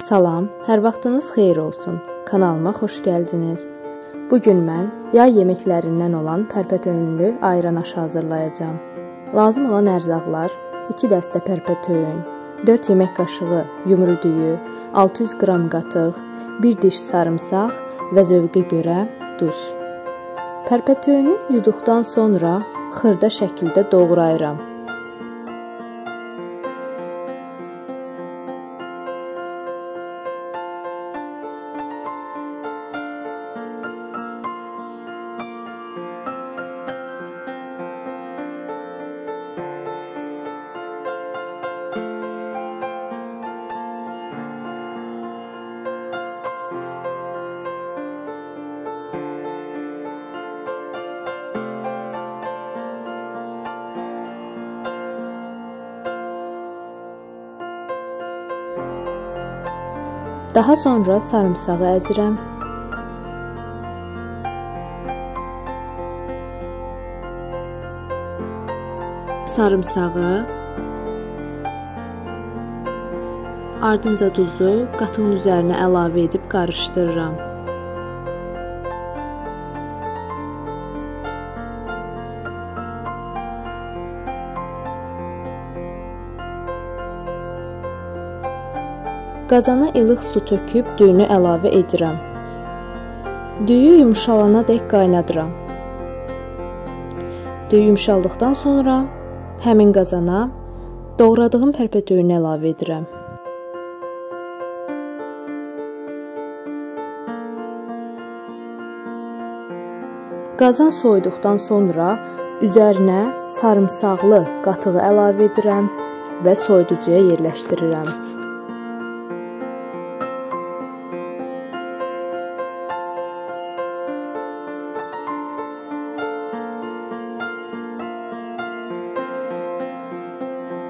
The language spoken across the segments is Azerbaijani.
Salam, hər vaxtınız xeyir olsun. Kanalıma xoş gəldiniz. Bugün mən yay yeməklərindən olan pərpətöyünlü ayran aşı hazırlayacağam. Lazım olan ərzaqlar: 2 dəstə pərpətöyün, 4 yemək qaşığı yumru düyü, 600 qram qatıq, 1 diş sarımsaq və zövqə görə duz. Pərpətöyünü yuduqdan sonra xırda şəkildə doğrayıram. Daha sonra sarımsağı əzirəm. Sarımsağı, ardınca duzu qatığın üzərinə əlavə edib qarışdırıram. Qazana ilıq su töküb düyünü əlavə edirəm. Düyü yumşalana dək qaynadıram. Düyü yumşaldıqdan sonra həmin qazana doğradığım pərpətöyünü əlavə edirəm. Qazan soyuduqdan sonra üzərinə sarımsaqlı qatığı əlavə edirəm və soyuducuya yerləşdirirəm.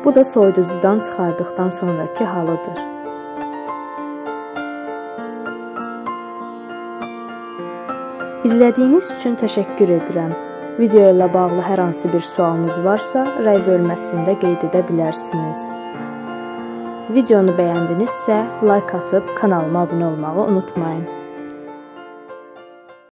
Bu da soyuducudan çıxardıqdan sonraki halıdır. İzlədiyiniz üçün təşəkkür edirəm. Video ilə bağlı hər hansı bir sualınız varsa, rəy bölməsində qeyd edə bilərsiniz. Videonu bəyəndinizsə, like atıb kanalıma abunə olmağı unutmayın.